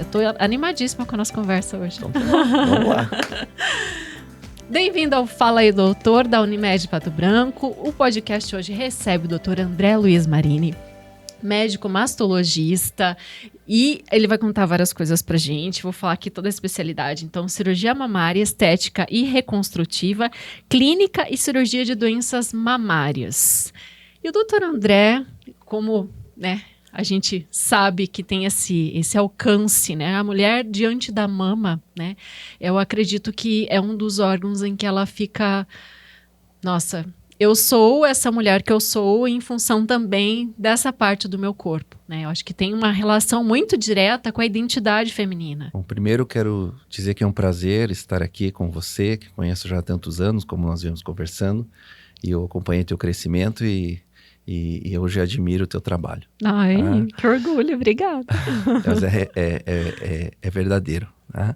tô animadíssima com a nossa conversa hoje. Então, vamos lá. Bem-vindo ao Fala aí, Doutor, da Unimed Pato Branco. O podcast hoje recebe o Dr. André Luiz Marini, médico mastologista, e ele vai contar várias coisas pra gente. Vou falar aqui toda a especialidade. Então, cirurgia mamária, estética e reconstrutiva, clínica e cirurgia de doenças mamárias. E o Dr. André, como, né, a gente sabe que tem esse alcance, né? A mulher diante da mama, né? Eu acredito que é um dos órgãos em que ela fica... Nossa, eu sou essa mulher que eu sou em função também dessa parte do meu corpo, né? Eu acho que tem uma relação muito direta com a identidade feminina. Bom, primeiro quero dizer que é um prazer estar aqui com você, que conheço já há tantos anos, como nós viemos conversando, e eu acompanhei teu crescimento e eu já admiro o teu trabalho. Ai, que orgulho, obrigada. Mas é verdadeiro, tá?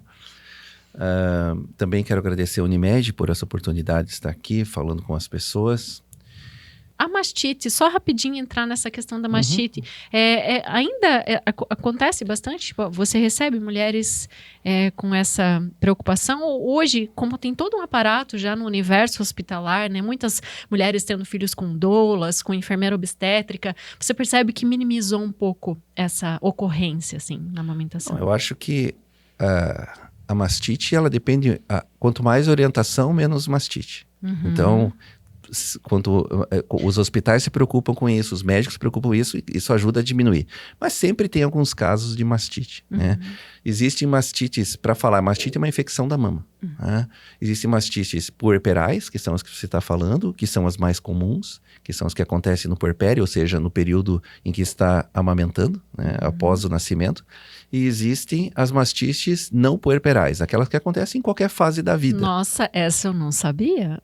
Também quero agradecer a Unimed por essa oportunidade de estar aqui falando com as pessoas. A mastite, só rapidinho entrar nessa questão da mastite. Acontece bastante? Tipo, você recebe mulheres com essa preocupação? Hoje, como tem todo um aparato já no universo hospitalar, né? Muitas mulheres tendo filhos com doulas, com enfermeira obstétrica, você percebe que minimizou um pouco essa ocorrência, assim, na amamentação? Eu acho que a mastite, ela depende... quanto mais orientação, menos mastite. Uhum. Então... quando os hospitais se preocupam com isso, os médicos se preocupam com isso, isso ajuda a diminuir. Mas sempre tem alguns casos de mastite, né? Existem mastites, para falar, mastite é uma infecção da mama. Né? Existem mastites puerperais, que são as que você está falando, que são as mais comuns, que são as que acontecem no puerpério, ou seja, no período em que está amamentando, né? Após o nascimento. E existem as mastites não puerperais, aquelas que acontecem em qualquer fase da vida. Nossa, essa eu não sabia.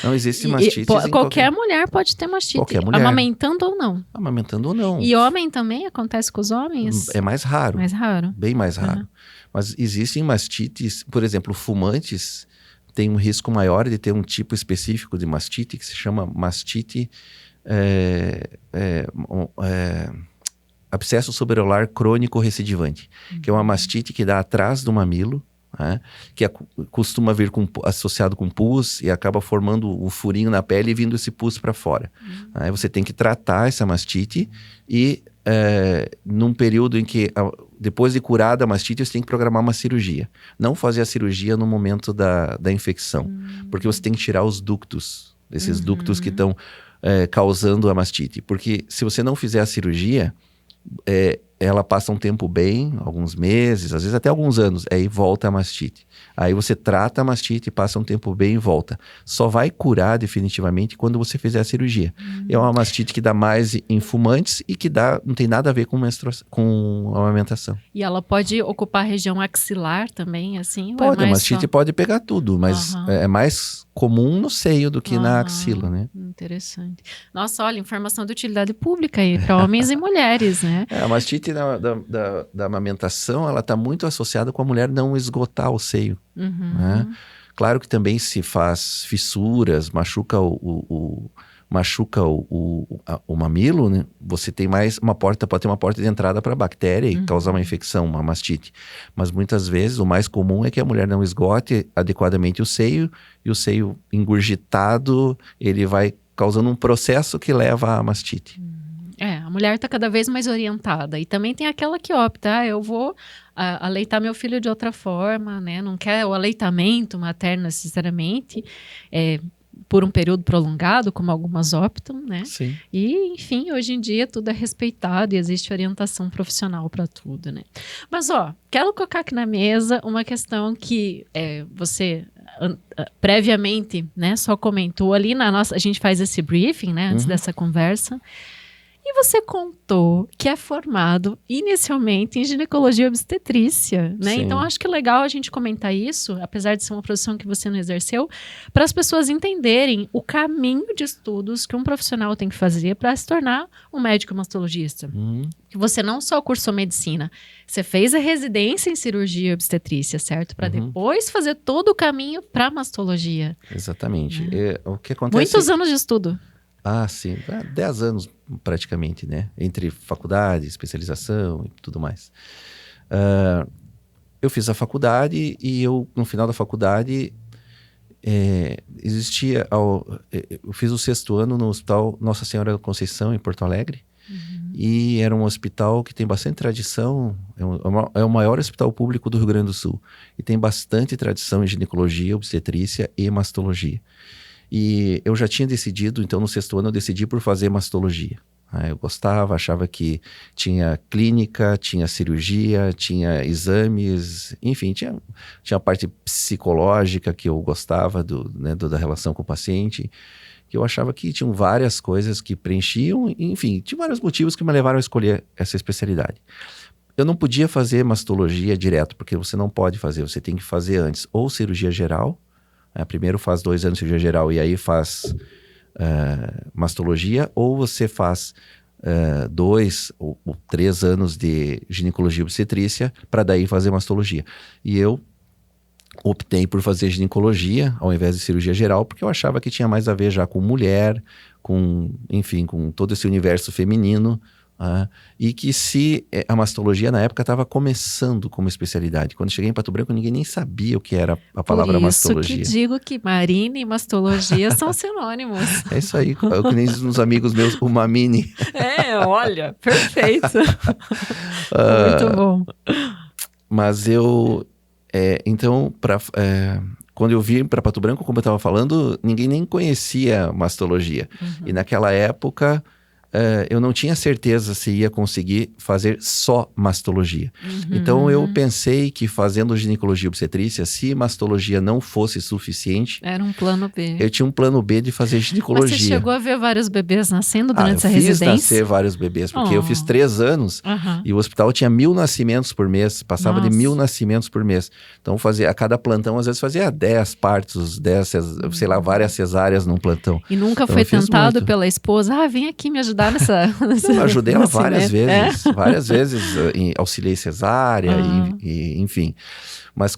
Não existe mastites qualquer mulher pode ter mastite, qualquer mulher. amamentando ou não. Amamentando ou não. E homem também? Acontece com os homens? É mais raro. Mais raro. Bem mais raro. Mas existem mastites, por exemplo, fumantes têm um risco maior de ter um tipo específico de mastite que se chama mastite abscesso subareolar crônico recidivante, que é uma mastite que dá atrás do mamilo, né, que costuma vir associado com pus e acaba formando um furinho na pele e vindo esse pus para fora. Aí você tem que tratar essa mastite e num período em que, depois de curada a mastite, você tem que programar uma cirurgia. Não fazer a cirurgia no momento da infecção, porque você tem que tirar os ductos, esses ductos que estão causando a mastite. Porque se você não fizer a cirurgia, ela passa um tempo bem, alguns meses, às vezes até alguns anos, aí volta a mastite. Aí você trata a mastite, passa um tempo bem e volta. Só vai curar definitivamente quando você fizer a cirurgia. É uma mastite que dá mais em fumantes e que não tem nada a ver com amamentação. E ela pode ocupar a região axilar também, assim? Pode, a mastite pode pegar tudo, mas é mais comum no seio do que na axila, né? Interessante. Nossa, olha, informação de utilidade pública aí para homens e mulheres, né? A mastite da amamentação, ela está muito associada com a mulher não esgotar o seio. Né? Claro que também se faz fissuras, machuca o mamilo, né? Você tem mais pode ter uma porta de entrada para bactéria e causar uma infecção, uma mastite. Mas muitas vezes o mais comum é que a mulher não esgote adequadamente o seio, e o seio engurgitado, ele vai causando um processo que leva à mastite. A mulher está cada vez mais orientada. E também tem aquela que opta, eu vou aleitar meu filho de outra forma, né? Não quer o aleitamento materno necessariamente, por um período prolongado, como algumas optam, né? Sim. E, enfim, hoje em dia tudo é respeitado e existe orientação profissional para tudo, né? Mas, quero colocar aqui na mesa uma questão que você previamente, né, só comentou ali a gente faz esse briefing, né, antes dessa conversa. E você contou que é formado inicialmente em ginecologia obstetrícia, né? Sim. Então, acho que é legal a gente comentar isso, apesar de ser uma profissão que você não exerceu, para as pessoas entenderem o caminho de estudos que um profissional tem que fazer para se tornar um médico mastologista. Que você não só cursou medicina, você fez a residência em cirurgia obstetrícia, certo? Para depois fazer todo o caminho para mastologia. Exatamente. O que acontece... Muitos anos de estudo. Ah, sim. 10 anos praticamente, né? Entre faculdade, especialização e tudo mais. Eu fiz a faculdade e no final da faculdade, eu fiz o 6º ano no Hospital Nossa Senhora da Conceição, em Porto Alegre. E era um hospital que tem bastante tradição, é o maior hospital público do Rio Grande do Sul. E tem bastante tradição em ginecologia, obstetrícia e mastologia. E eu já tinha decidido, então no 6º ano eu decidi por fazer mastologia. Eu gostava, achava que tinha clínica, tinha cirurgia, tinha exames, enfim, tinha a parte psicológica que eu gostava da relação com o paciente, que eu achava que tinham várias coisas que preenchiam, enfim, tinha vários motivos que me levaram a escolher essa especialidade. Eu não podia fazer mastologia direto, porque você não pode fazer, você tem que fazer antes ou cirurgia geral, primeiro faz 2 anos de cirurgia geral e aí faz mastologia, ou você faz 2 ou 3 anos de ginecologia e obstetrícia para daí fazer mastologia. E eu optei por fazer ginecologia ao invés de cirurgia geral, porque eu achava que tinha mais a ver já com mulher, enfim, com todo esse universo feminino, e que a mastologia na época estava começando como especialidade. Quando cheguei em Pato Branco, ninguém nem sabia o que era a palavra mastologia. Por isso que digo que Marine e mastologia são sinônimos. É isso aí, eu que nem uns amigos meus, o Mamini. Olha, perfeito. Muito bom. Mas então, quando eu vim para Pato Branco, como eu estava falando, ninguém nem conhecia mastologia. E naquela época, eu não tinha certeza se ia conseguir fazer só mastologia. Então, eu pensei que fazendo ginecologia e obstetrícia, se mastologia não fosse suficiente... Era um plano B. Eu tinha um plano B de fazer ginecologia. Mas você chegou a ver vários bebês nascendo durante essa residência? Eu fiz nascer vários bebês, porque eu fiz 3 anos e o hospital tinha 1.000 nascimentos por mês, passava de 1.000 nascimentos por mês. Então, a cada plantão, às vezes, fazia 10 partos, 10, sei lá, várias cesáreas num plantão. E nunca foi tentado pela esposa, vem aqui me ajudar nessa eu ajudei ela várias vezes, auxiliei cesárea, enfim. Mas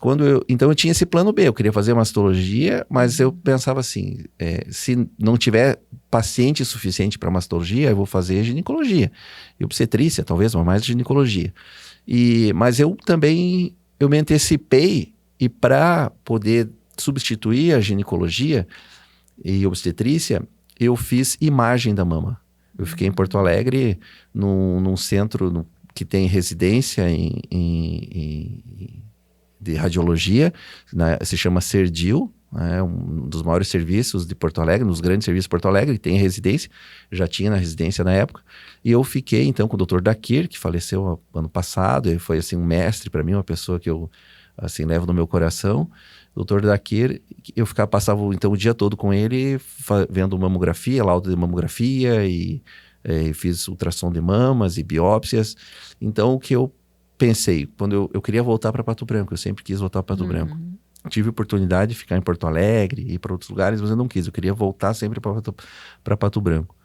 então eu tinha esse plano B, eu queria fazer mastologia, mas eu pensava assim, se não tiver paciente suficiente para mastologia, eu vou fazer ginecologia. E obstetrícia, talvez, mas mais ginecologia. Mas eu me antecipei, e para poder substituir a ginecologia e obstetrícia, eu fiz imagem da mama. Eu fiquei em Porto Alegre, num centro que tem residência de radiologia, se chama Serdil, um dos maiores serviços de Porto Alegre, nos grandes serviços de Porto Alegre, tem residência, já tinha na residência na época, e eu fiquei então com o Dr. Dakir, que faleceu ano passado, ele foi assim um mestre para mim, uma pessoa que eu assim levo no meu coração. Dr. Dakir, eu passava então o dia todo com ele, vendo mamografia, laudo de mamografia, e fiz ultrassom de mamas e biópsias. Então, o que eu pensei, quando eu queria voltar para Pato Branco, eu sempre quis voltar para Pato Branco. Tive oportunidade de ficar em Porto Alegre, ir para outros lugares, mas eu não quis, eu queria voltar sempre para Pato Branco.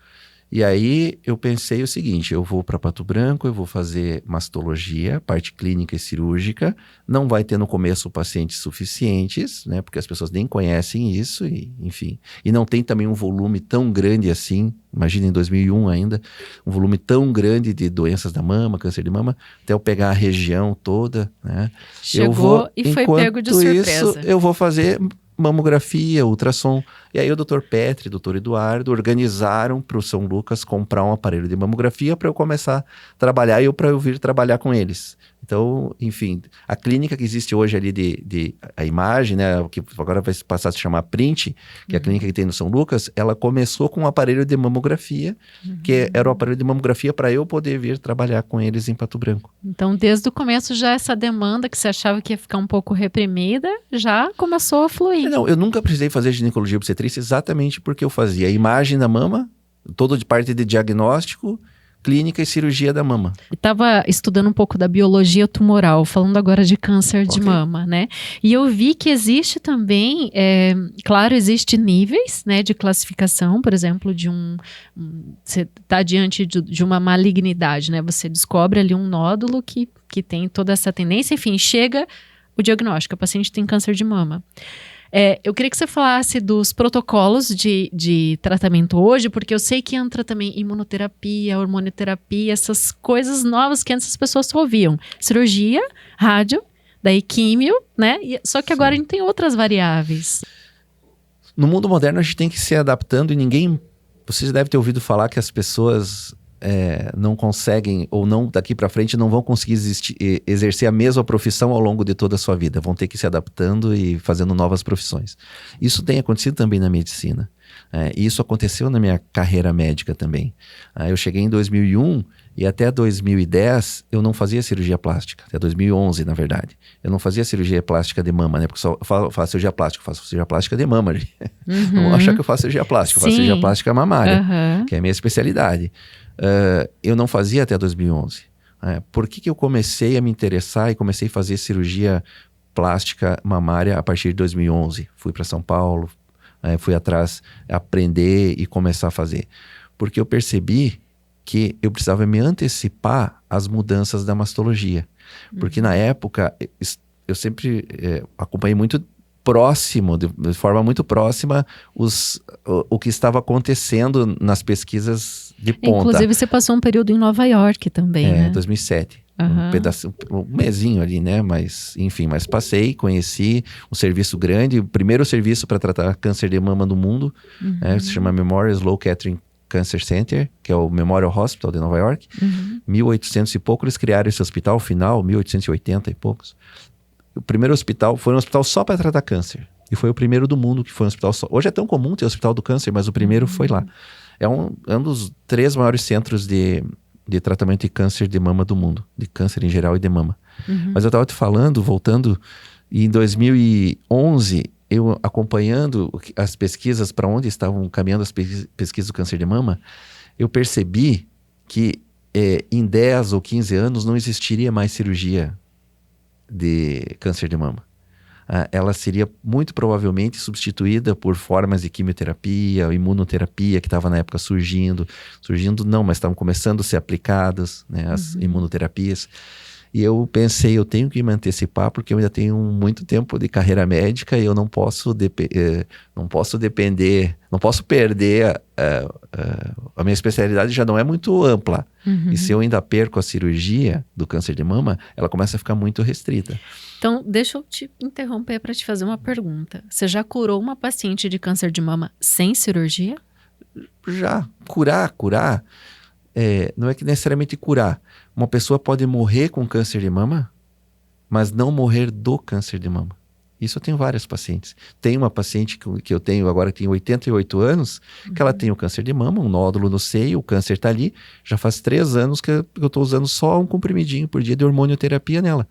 E aí eu pensei o seguinte, eu vou para Pato Branco, eu vou fazer mastologia, parte clínica e cirúrgica, não vai ter no começo pacientes suficientes, né, porque as pessoas nem conhecem isso, enfim. E não tem também um volume tão grande assim, imagina em 2001 ainda, um volume tão grande de doenças da mama, câncer de mama, até eu pegar a região toda, né. Chegou e foi pego de surpresa. Isso, eu vou fazer mamografia, ultrassom. E aí o Dr. Petri, o Dr. Eduardo organizaram para o São Lucas comprar um aparelho de mamografia para eu começar a trabalhar e para eu vir trabalhar com eles. Então, enfim, a clínica que existe hoje ali a imagem, né, que agora vai passar a se chamar Print, que é a clínica que tem no São Lucas, ela começou com um aparelho de mamografia, que era o aparelho de mamografia para eu poder vir trabalhar com eles em Pato Branco. Então, desde o começo já essa demanda que você achava que ia ficar um pouco reprimida, já começou a fluir. Não, eu nunca precisei fazer ginecologia obstetrícia exatamente porque eu fazia a imagem da mama, toda de parte de diagnóstico, clínica e cirurgia da mama. Estava estudando um pouco da biologia tumoral, falando agora de câncer de mama, né? E eu vi que existe também, claro, existe níveis, né, de classificação, por exemplo, você está diante de uma malignidade, né? Você descobre ali um nódulo que tem toda essa tendência, enfim, chega o diagnóstico, o paciente tem câncer de mama. Eu queria que você falasse dos protocolos de tratamento hoje, porque eu sei que entra também imunoterapia, hormonioterapia, essas coisas novas que antes as pessoas só ouviam. Cirurgia, rádio, daí químio, né? Só que agora a gente tem outras variáveis. No mundo moderno a gente tem que se adaptando e vocês devem ter ouvido falar que as pessoas não conseguem, ou não daqui para frente, não vão conseguir exercer a mesma profissão ao longo de toda a sua vida. Vão ter que ir se adaptando e fazendo novas profissões. Isso tem acontecido também na medicina. E isso aconteceu na minha carreira médica também. Eu cheguei em 2001 e até 2010 eu não fazia cirurgia plástica. Até 2011, na verdade. Eu não fazia cirurgia plástica de mama, né? Porque só eu faço cirurgia plástica. Eu faço cirurgia plástica de mama. Não acha que eu faço cirurgia plástica. Eu faço cirurgia plástica mamária, que é a minha especialidade. Eu não fazia até 2011. Por que eu comecei a me interessar e comecei a fazer cirurgia plástica mamária a partir de 2011? Fui para São Paulo, fui atrás aprender e começar a fazer. Porque eu percebi que eu precisava me antecipar às mudanças da mastologia. Porque na época, eu sempre acompanhei muito próximo, de forma muito próxima, o que estava acontecendo nas pesquisas de ponta. Inclusive, você passou um período em Nova York também, né? 2007. Um mesinho ali, né? Mas, enfim, passei, conheci um serviço grande, o primeiro serviço para tratar câncer de mama no mundo, se chama Memorial Sloan Kettering Cancer Center, que é o Memorial Hospital de Nova York. 1800 e pouco, eles criaram esse hospital, final, 1880 e poucos. O primeiro hospital foi um hospital só para tratar câncer. E foi o primeiro do mundo que foi um hospital só. Hoje é tão comum ter hospital do câncer, mas o primeiro foi lá. É um dos 3 maiores centros de tratamento de câncer de mama do mundo. De câncer em geral e de mama. Mas eu estava te falando, voltando, em 2011, eu acompanhando as pesquisas, para onde estavam caminhando as pesquisas do câncer de mama, eu percebi que em 10 ou 15 anos não existiria mais cirurgia de câncer de mama. Ela seria muito provavelmente substituída por formas de quimioterapia, imunoterapia, que estava na época surgindo não, mas estavam começando a ser aplicadas, né, as imunoterapias. E eu pensei, eu tenho que me antecipar, porque eu ainda tenho muito tempo de carreira médica e eu não posso depender, não posso perder, a minha especialidade já não é muito ampla. E se eu ainda perco a cirurgia do câncer de mama, ela começa a ficar muito restrita. Então, deixa eu te interromper para te fazer uma pergunta. Você já curou uma paciente de câncer de mama sem cirurgia? Já. Curar, não é que necessariamente curar. Uma pessoa pode morrer com câncer de mama, mas não morrer do câncer de mama. Isso eu tenho várias pacientes. Tem uma paciente que eu tenho agora, que tem 88 anos, que ela tem o câncer de mama, um nódulo no seio, o câncer está ali. Já faz 3 anos que eu estou usando só um comprimidinho por dia de hormonioterapia nela.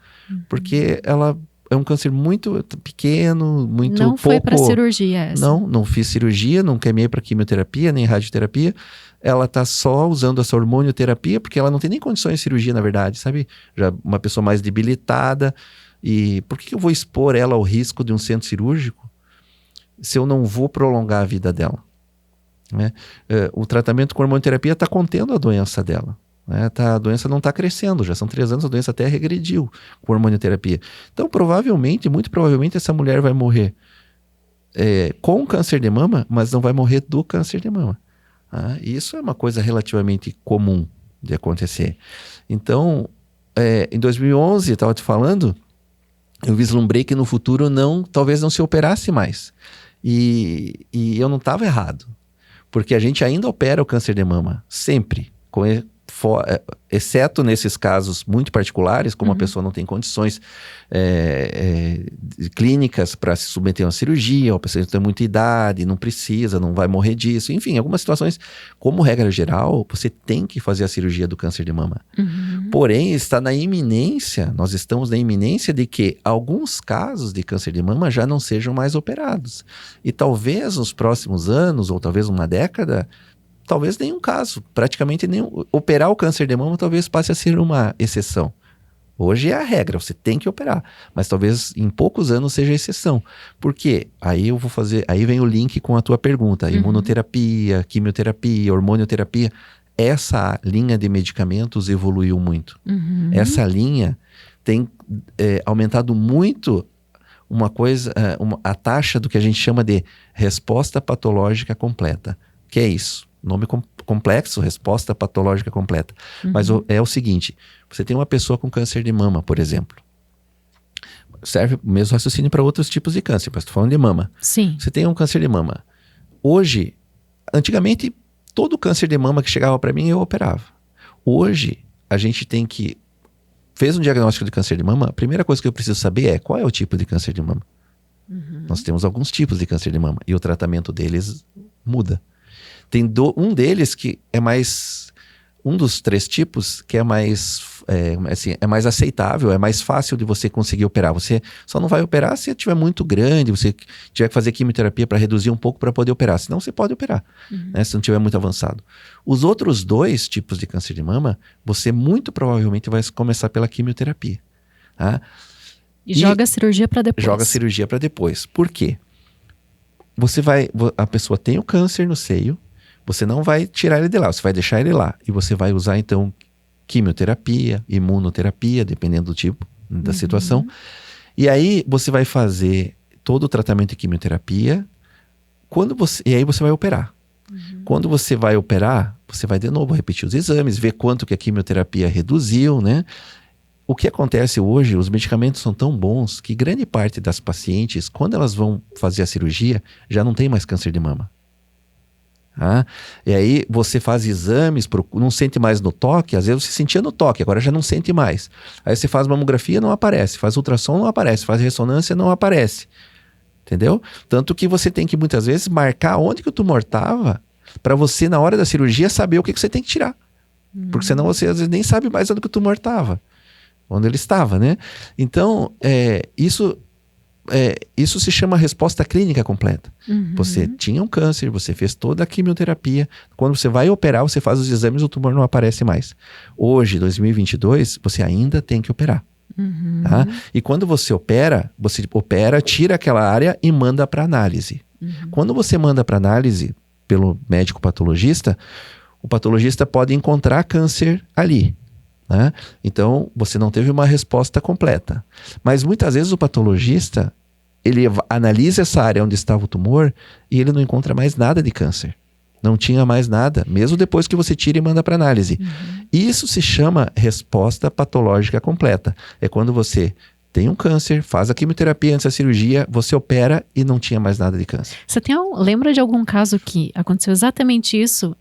Porque ela é um câncer muito pequeno, muito pouco... Não foi para cirurgia essa? Não fiz cirurgia, não queimei para quimioterapia, nem radioterapia. Ela está só usando essa hormonioterapia, porque ela não tem nem condições de cirurgia, na verdade, sabe? Já uma pessoa mais debilitada. E por que eu vou expor ela ao risco de um centro cirúrgico se eu não vou prolongar a vida dela? Né? O tratamento com hormonioterapia está contendo a doença dela. Né? A doença não está crescendo, já são 3 anos, a doença até regrediu com hormonioterapia. Então, muito provavelmente, essa mulher vai morrer com câncer de mama, mas não vai morrer do câncer de mama. Isso é uma coisa relativamente comum de acontecer. Então, em 2011, eu estava te falando, eu vislumbrei que no futuro talvez não se operasse mais. E eu não estava errado. Porque a gente ainda opera o câncer de mama, sempre. Exceto nesses casos muito particulares, como a pessoa não tem condições clínicas para se submeter a uma cirurgia, ou a pessoa tem muita idade, não precisa, não vai morrer disso. Enfim, algumas situações, como regra geral, você tem que fazer a cirurgia do câncer de mama. Porém, nós estamos na iminência de que alguns casos de câncer de mama já não sejam mais operados. E talvez nos próximos anos, ou talvez uma década, talvez nenhum caso, praticamente nenhum. Operar o câncer de mama talvez passe a ser uma exceção. Hoje é a regra, você tem que operar. Mas talvez em poucos anos seja a exceção. Por quê? Aí vem o link com a tua pergunta. Imunoterapia, quimioterapia, hormonioterapia. Essa linha de medicamentos evoluiu muito. Essa linha tem aumentado muito a taxa do que a gente chama de resposta patológica completa. Que é isso? Nome complexo, resposta patológica completa. Mas é o seguinte, você tem uma pessoa com câncer de mama, por exemplo. Serve o mesmo raciocínio para outros tipos de câncer, mas estou falando de mama. Sim. Você tem um câncer de mama. Hoje, antigamente, todo câncer de mama que chegava para mim, eu operava. Hoje, a gente tem que... Fez um diagnóstico de câncer de mama, a primeira coisa que eu preciso saber é qual é o tipo de câncer de mama. Nós temos alguns tipos de câncer de mama e o tratamento deles muda. Tem um deles que é mais... Um dos 3 tipos que é mais aceitável, é mais fácil de você conseguir operar. Você só não vai operar se estiver muito grande, você tiver que fazer quimioterapia para reduzir um pouco para poder operar. Senão você pode operar, né, se não estiver muito avançado. Os outros 2 tipos de câncer de mama, você muito provavelmente vai começar pela quimioterapia. Tá? E joga a cirurgia para depois. Joga a cirurgia para depois. Por quê? A pessoa tem o câncer no seio, você não vai tirar ele de lá, você vai deixar ele lá. E você vai usar, então, quimioterapia, imunoterapia, dependendo do tipo, da situação. E aí, você vai fazer todo o tratamento de quimioterapia, e aí você vai operar. Quando você vai operar, você vai de novo repetir os exames, ver quanto que a quimioterapia reduziu, né? O que acontece hoje, os medicamentos são tão bons que grande parte das pacientes, quando elas vão fazer a cirurgia, já não tem mais câncer de mama. E aí você faz exames, não sente mais no toque, às vezes você sentia no toque, agora já não sente mais. Aí você faz mamografia, não aparece, faz ultrassom, não aparece, faz ressonância, não aparece. Entendeu? Tanto que você tem que muitas vezes marcar onde que o tumor estava para você, na hora da cirurgia, saber o que você tem que tirar. Porque senão você às vezes nem sabe mais onde que o tumor estava, onde ele estava, né? Então, isso se chama resposta clínica completa. Você tinha um câncer, você fez toda a quimioterapia. Quando você vai operar, você faz os exames, o tumor não aparece mais. Hoje, 2022, você ainda tem que operar. Tá? E quando você opera, tira aquela área e manda para análise. Quando você manda para análise pelo médico patologista, o patologista pode encontrar câncer ali. Né? Então, você não teve uma resposta completa. Mas muitas vezes o patologista, ele analisa essa área onde estava o tumor e ele não encontra mais nada de câncer. Não tinha mais nada, mesmo depois que você tira e manda para análise. Isso se chama resposta patológica completa. É quando você tem um câncer, faz a quimioterapia antes da cirurgia, você opera e não tinha mais nada de câncer. Você lembra de algum caso que aconteceu exatamente isso,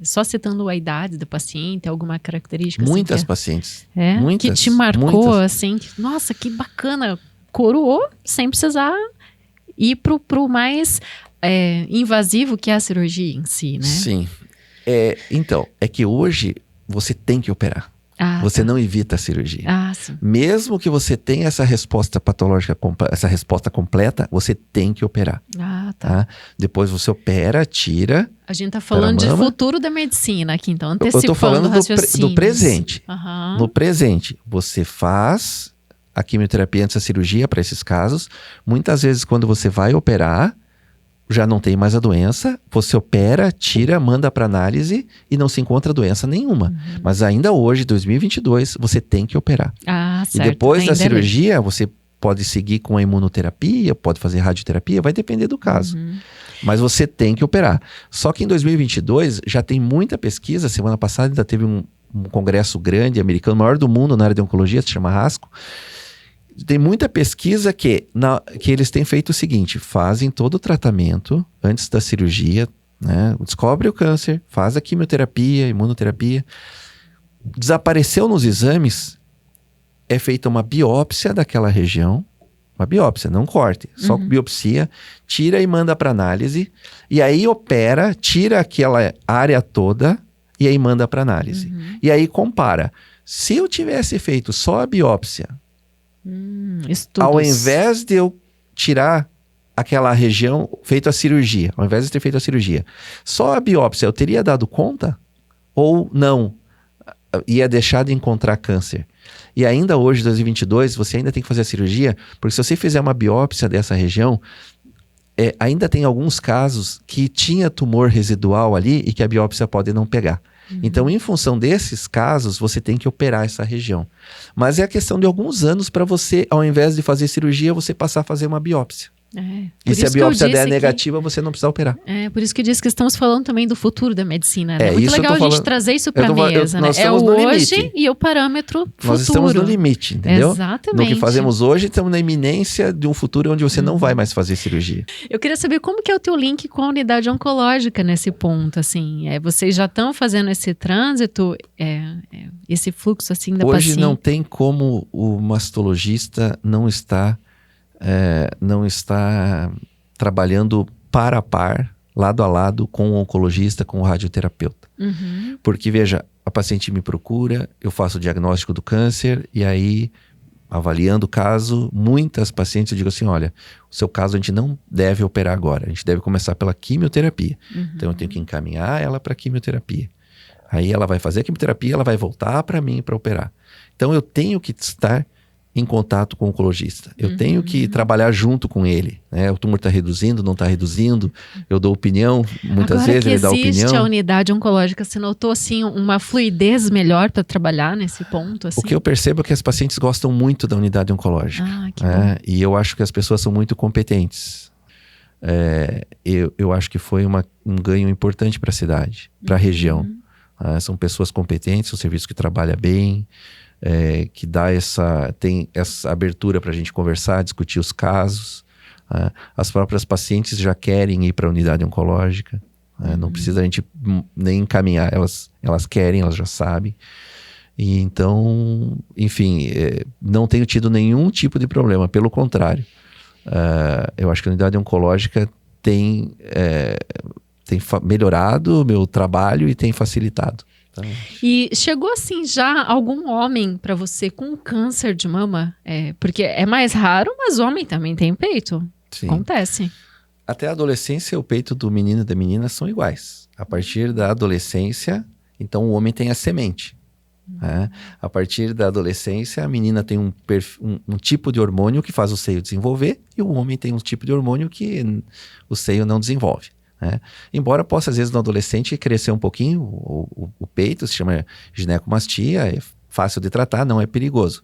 só citando a idade do paciente, alguma característica? Muitas assim, pacientes. Que te marcou, assim, nossa, que bacana, coroou sem precisar ir pro mais invasivo que é a cirurgia em si, né? Sim. Então, é que hoje você tem que operar. Você não evita a cirurgia. Sim. Mesmo que você tenha essa resposta patológica, essa resposta completa, você tem que operar. Tá? Depois você opera, tira. A gente tá falando de futuro da medicina aqui, então, antecipando. Eu tô falando do presente. Uhum. No presente, você faz a quimioterapia antes da cirurgia para esses casos. Muitas vezes, quando você vai operar, já não tem mais a doença, você opera, tira, manda para análise e não se encontra doença nenhuma. Mas ainda hoje, 2022, você tem que operar. Certo. E depois da cirurgia, você pode seguir com a imunoterapia, pode fazer radioterapia, vai depender do caso. Mas você tem que operar. Só que em 2022 já tem muita pesquisa. Semana passada ainda teve um congresso grande americano, maior do mundo na área de oncologia, se chama ASCO. Tem muita pesquisa que eles têm feito o seguinte: fazem todo o tratamento antes da cirurgia, né? Descobre o câncer, faz a quimioterapia, imunoterapia. Desapareceu nos exames, é feita uma biópsia daquela região, uma biópsia, não corte, só biopsia, tira e manda para análise, e aí opera, tira aquela área toda e aí manda para análise. E aí compara. Se eu tivesse feito só a biópsia, ao invés de eu tirar aquela região, feito a cirurgia, ao invés de ter feito a cirurgia, só a biópsia, eu teria dado conta? Ou não? Ia deixar de encontrar câncer? E ainda hoje, 2022, você ainda tem que fazer a cirurgia, porque se você fizer uma biópsia dessa região, ainda tem alguns casos que tinha tumor residual ali e que a biópsia pode não pegar. Então, em função desses casos, você tem que operar essa região. Mas é a questão de alguns anos para você, ao invés de fazer cirurgia, você passar a fazer uma biópsia. E se a biópsia der negativa, você não precisa operar. Por isso que eu disse que estamos falando também do futuro da medicina. Né? É muito isso legal a gente trazer isso para a mesa. Né? É o hoje limite. E o parâmetro futuro. Nós estamos no limite, entendeu? Exatamente. No que fazemos hoje, estamos na iminência de um futuro onde você não vai mais fazer cirurgia. Eu queria saber como que é o teu link com a unidade oncológica nesse ponto. Assim, vocês já estão fazendo esse trânsito, esse fluxo assim da paciente? Hoje não tem como o mastologista não está trabalhando par a par, lado a lado com o oncologista, com o radioterapeuta. Porque, veja, a paciente me procura, eu faço o diagnóstico do câncer e aí, avaliando o caso, muitas pacientes eu digo assim, olha, o seu caso a gente não deve operar agora, a gente deve começar pela quimioterapia. Então eu tenho que encaminhar ela para a quimioterapia. Aí ela vai fazer a quimioterapia, ela vai voltar para mim para operar. Então eu tenho que estar em contato com o oncologista. Eu tenho que trabalhar junto com ele. Né? O tumor está reduzindo, não está reduzindo. Eu dou opinião, muitas vezes ele dá opinião. Agora que existe a unidade oncológica, você notou assim, uma fluidez melhor para trabalhar nesse ponto? Assim? O que eu percebo é que as pacientes gostam muito da unidade oncológica. Que bom. E eu acho que as pessoas são muito competentes. Eu acho que foi um ganho importante para a cidade, para a região. São pessoas competentes, um serviço que trabalha bem, que tem essa abertura para a gente conversar, discutir os casos. As próprias pacientes já querem ir para a unidade oncológica. Não precisa a gente nem encaminhar, elas querem, elas já sabem. E então, enfim, não tenho tido nenhum tipo de problema, pelo contrário. Eu acho que a unidade oncológica tem melhorado o meu trabalho e tem facilitado. E chegou assim já algum homem para você com câncer de mama? Porque é mais raro, mas homem também tem peito. Sim. Acontece. Até a adolescência, o peito do menino e da menina são iguais. A partir da adolescência, então o homem tem a semente. A partir da adolescência, a menina tem um tipo de hormônio que faz o seio desenvolver e o homem tem um tipo de hormônio que o seio não desenvolve. Embora possa, às vezes, no adolescente crescer um pouquinho o peito, se chama ginecomastia, é fácil de tratar, não é perigoso.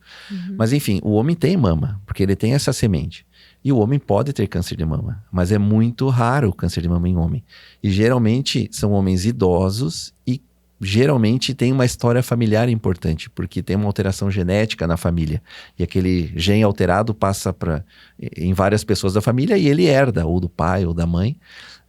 Mas, enfim, o homem tem mama, porque ele tem essa semente. E o homem pode ter câncer de mama, mas é muito raro o câncer de mama em homem. E geralmente são homens idosos e geralmente tem uma história familiar importante, porque tem uma alteração genética na família. E aquele gene alterado passa em várias pessoas da família e ele herda, ou do pai ou da mãe,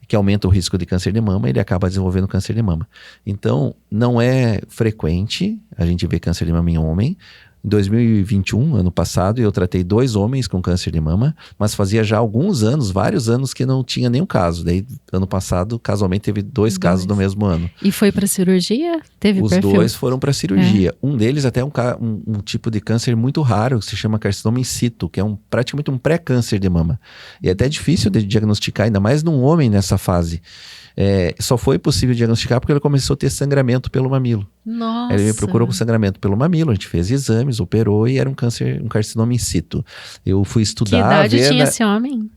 que aumenta o risco de câncer de mama, ele acaba desenvolvendo câncer de mama. Então, não é frequente a gente ver câncer de mama em homem. Em 2021, ano passado, eu tratei 2 homens com câncer de mama, mas fazia já alguns anos, vários anos que não tinha nenhum caso. Daí, ano passado, casualmente, teve 2 casos no mesmo ano. E foi para cirurgia? Teve Os perfil? 2 foram para cirurgia. Um deles até um tipo de câncer muito raro, que se chama carcinoma in situ, que é praticamente um pré-câncer de mama. E é até difícil de diagnosticar, ainda mais num homem nessa fase. Só foi possível diagnosticar porque ele começou a ter sangramento pelo mamilo. Nossa. Ele me procurou com sangramento pelo mamilo, a gente fez exames, operou e era um carcinoma in situ. Eu fui estudar... Que idade tinha esse homem?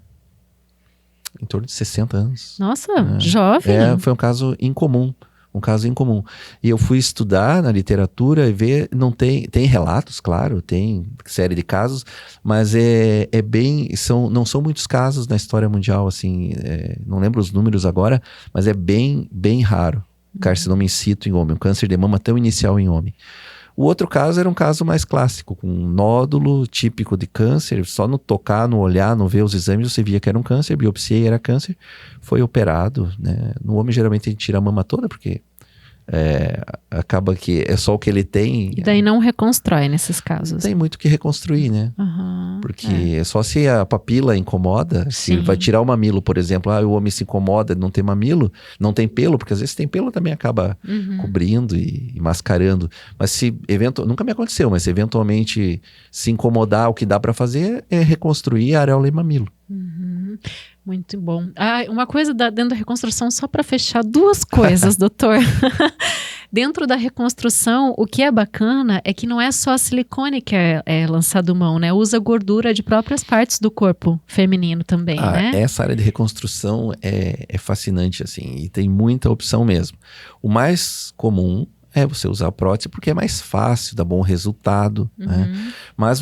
Em torno de 60 anos. Nossa, jovem. Foi um caso incomum. E eu fui estudar na literatura e ver, tem relatos, claro, tem série de casos, mas não são muitos casos na história mundial, assim, não lembro os números agora, mas é bem, bem raro. Carcinoma in situ em homem, um câncer de mama tão inicial em homem. O outro caso era um caso mais clássico, com um nódulo típico de câncer, só no tocar, no olhar, no ver os exames, você via que era um câncer, biopsiei, era câncer, foi operado, né? No homem, geralmente, a gente tira a mama toda, porque acaba que é só o que ele tem. E daí não reconstrói nesses casos. Não tem muito o que reconstruir, né? Porque só se a papila incomoda, se vai tirar o mamilo, por exemplo, o homem se incomoda de não ter mamilo, não tem pelo, porque às vezes tem pelo também acaba cobrindo e mascarando. Mas se nunca me aconteceu, mas se eventualmente se incomodar, o que dá para fazer é reconstruir a areola e mamilo. Muito bom. Uma coisa dentro da reconstrução, só para fechar 2 coisas, doutor. Dentro da reconstrução, o que é bacana é que não é só silicone que é lançado mão, né? Usa gordura de próprias partes do corpo feminino também, né? Essa área de reconstrução é fascinante, assim, e tem muita opção mesmo. O mais comum é você usar a prótese porque é mais fácil, dá bom resultado, né? Mas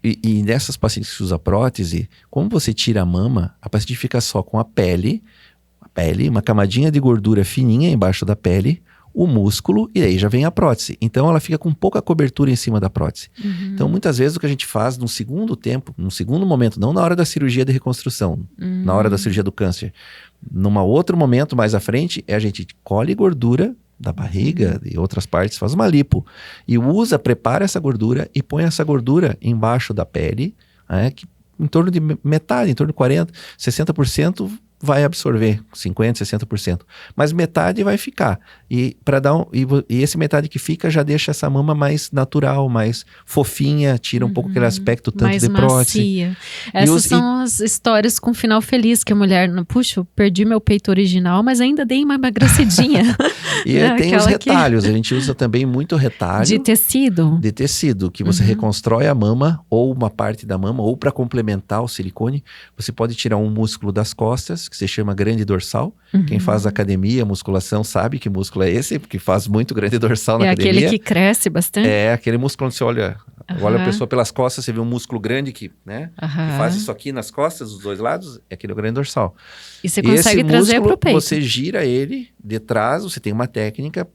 e nessas pacientes que usam prótese, como você tira a mama, a paciente fica só com a pele, uma camadinha de gordura fininha embaixo da pele, o músculo, e aí já vem a prótese. Então ela fica com pouca cobertura em cima da prótese. Então muitas vezes o que a gente faz num segundo tempo, num segundo momento, não na hora da cirurgia de reconstrução, na hora da cirurgia do câncer, num outro momento mais à frente, a gente colhe gordura da barriga e outras partes, faz uma lipo e prepara essa gordura e põe essa gordura embaixo da pele, que em torno de metade, em torno de 40%, 60% vai absorver, 50%, 60%. Mas metade vai ficar. E esse metade que fica já deixa essa mama mais natural, mais fofinha, tira um pouco aquele aspecto tanto mais de prótese. Macia. Essas são as histórias com final feliz, que a mulher, puxa, eu perdi meu peito original, mas ainda dei uma emagrecidinha. E tem os retalhos, a gente usa também muito retalho. De tecido? De tecido, que você reconstrói a mama, ou uma parte da mama, ou para complementar o silicone, você pode tirar um músculo das costas, que se chama grande dorsal. Quem faz academia, musculação, sabe que músculo é esse, porque faz muito grande dorsal na academia. É aquele que cresce bastante? É, aquele músculo onde você olha a pessoa pelas costas, você vê um músculo grande que faz isso aqui nas costas, dos dois lados, é aquele grande dorsal. E você consegue trazer para o peito. Você gira ele de trás, você tem uma técnica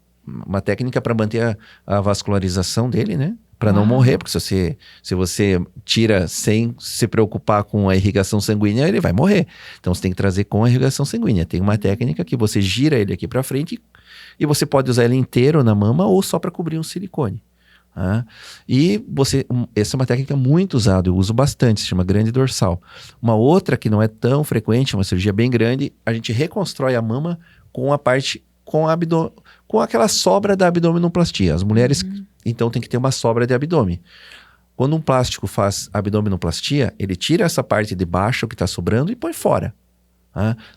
para manter a vascularização dele, né? Para não morrer, porque se você tira sem se preocupar com a irrigação sanguínea, ele vai morrer. Então você tem que trazer com a irrigação sanguínea. Tem uma técnica que você gira ele aqui para frente e você pode usar ele inteiro na mama ou só para cobrir um silicone. E essa é uma técnica muito usada, eu uso bastante, se chama grande dorsal. Uma outra que não é tão frequente, uma cirurgia bem grande, a gente reconstrói a mama com a parte, com aquela sobra da abdominoplastia. As mulheres, então, tem que ter uma sobra de abdômen. Quando um plástico faz abdominoplastia, ele tira essa parte de baixo que está sobrando e põe fora.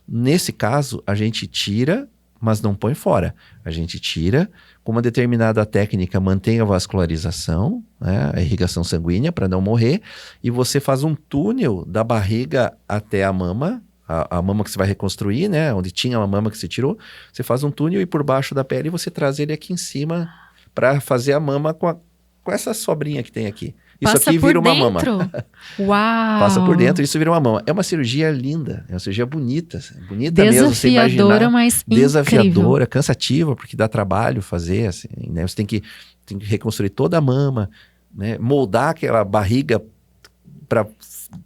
Nesse caso, a gente tira, mas não põe fora. A gente tira, com uma determinada técnica, mantém a vascularização, a irrigação sanguínea para não morrer, e você faz um túnel da barriga até a mama, a mama que você vai reconstruir, né? Onde tinha uma mama que você tirou, você faz um túnel e por baixo da pele você traz ele aqui em cima para fazer a mama com essa sobrinha que tem aqui. Isso aqui vira uma mama. Uau! Passa por dentro, isso vira uma mama. É uma cirurgia linda, é uma cirurgia bonita mesmo, você imaginar. Desafiadora, mas desafiadora, cansativa, porque dá trabalho fazer, assim, né? Você tem que reconstruir toda a mama, né? Moldar aquela barriga para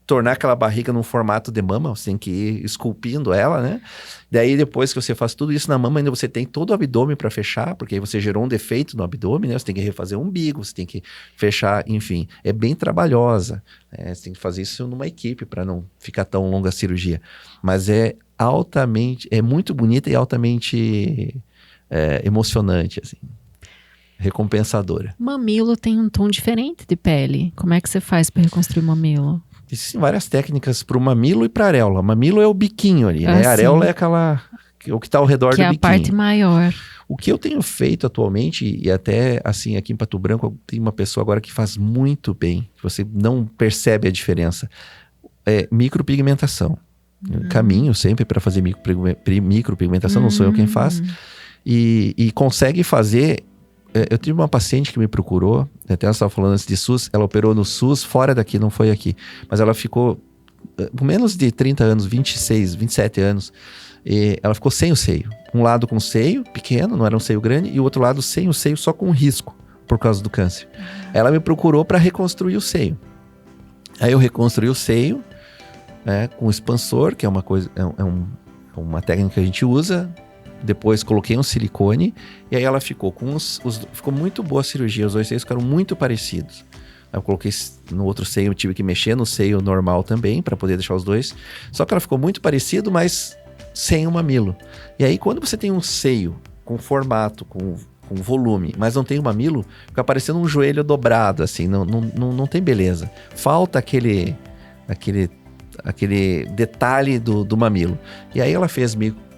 tornar aquela barriga num formato de mama, você tem que ir esculpindo ela, né? Daí depois que você faz tudo isso na mama, ainda você tem todo o abdômen para fechar, porque aí você gerou um defeito no abdômen, né? Você tem que refazer o umbigo, você tem que fechar, enfim, é bem trabalhosa, né? Você tem que fazer isso numa equipe para não ficar tão longa a cirurgia, mas é muito bonita e altamente emocionante, assim, recompensadora. Mamilo tem um tom diferente de pele. Como é que você faz para reconstruir o mamilo? Existem várias técnicas para o mamilo e para a areola. Mamilo é o biquinho ali, né? A areola é o que está ao redor do biquinho. Que é a parte maior. O que eu tenho feito atualmente, e até assim aqui em Pato Branco, tem uma pessoa agora que faz muito bem, você não percebe a diferença, é micropigmentação. Caminho sempre para fazer micropigmentação, não sou eu quem faz, e consegue fazer. Eu tive uma paciente que me procurou, até ela estava falando antes de SUS, ela operou no SUS, fora daqui, não foi aqui. Mas ela ficou com menos de 30 anos, 26, 27 anos, e ela ficou sem o seio. Um lado com seio pequeno, não era um seio grande, e o outro lado sem o seio, só com risco, por causa do câncer. Ela me procurou para reconstruir o seio. Aí eu reconstruí o seio, com expansor, que é uma coisa, uma técnica que a gente usa. Depois coloquei um silicone e aí ela ficou com ficou muito boa a cirurgia, os dois seios ficaram muito parecidos. Aí eu coloquei no outro seio, eu tive que mexer no seio normal também para poder deixar os dois. Só que ela ficou muito parecido, mas sem o mamilo. E aí quando você tem um seio com formato, com volume, mas não tem o mamilo, fica parecendo um joelho dobrado, assim, não tem beleza. Falta aquele detalhe do mamilo. E aí ela fez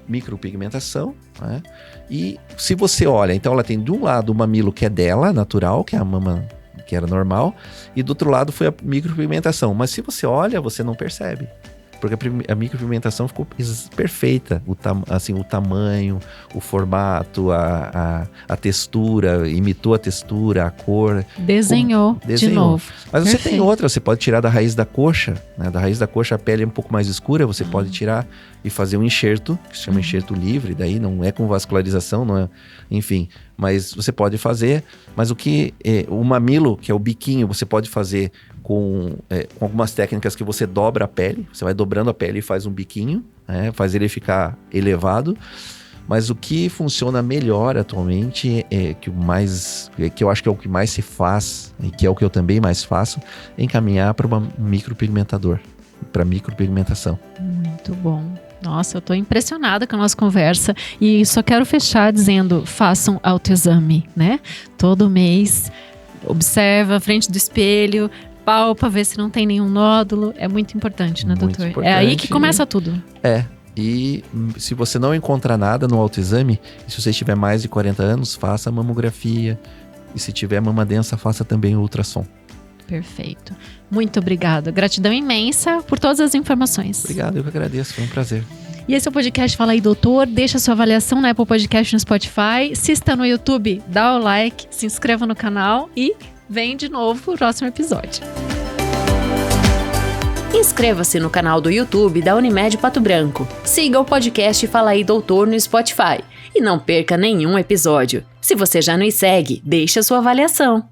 micropigmentação, né? E se você olha, então ela tem de um lado o mamilo que é dela, natural, que é a mama que era normal, e do outro lado foi a micropigmentação. Mas se você olha, você não percebe. Porque a micropigmentação ficou perfeita. O tamanho, o formato, a textura, imitou a textura, a cor. Desenhou de novo. Mas você tem outra, você pode tirar da raiz da coxa, né? Da raiz da coxa a pele é um pouco mais escura, você pode tirar e fazer um enxerto, que se chama enxerto livre, daí não é com vascularização, não é, enfim, mas você pode fazer. Mas o mamilo, que é o biquinho, você pode fazer com algumas técnicas que você dobra a pele, você vai dobrando a pele e faz um biquinho, né? Faz ele ficar elevado. Mas o que funciona melhor atualmente, que eu acho que é o que mais se faz, e que é o que eu também mais faço, é encaminhar para um micropigmentador, para micropigmentação. Muito bom. Nossa, eu tô impressionada com a nossa conversa e só quero fechar dizendo, façam autoexame, né? Todo mês, observa a frente do espelho, palpa, vê se não tem nenhum nódulo. É muito importante, né, muito doutor? Importante. É aí que começa tudo. E se você não encontrar nada no autoexame, se você tiver mais de 40 anos, faça a mamografia. E se tiver mama densa, faça também o ultrassom. Perfeito. Muito obrigada. Gratidão imensa por todas as informações. Obrigado, eu que agradeço. Foi um prazer. E esse é o podcast Fala aí, Doutor. Deixa sua avaliação na Apple Podcast, no Spotify. Se está no YouTube, dá o like, se inscreva no canal e vem de novo pro próximo episódio. Inscreva-se no canal do YouTube da Unimed Pato Branco. Siga o podcast Fala aí, Doutor no Spotify. E não perca nenhum episódio. Se você já nos segue, deixe a sua avaliação.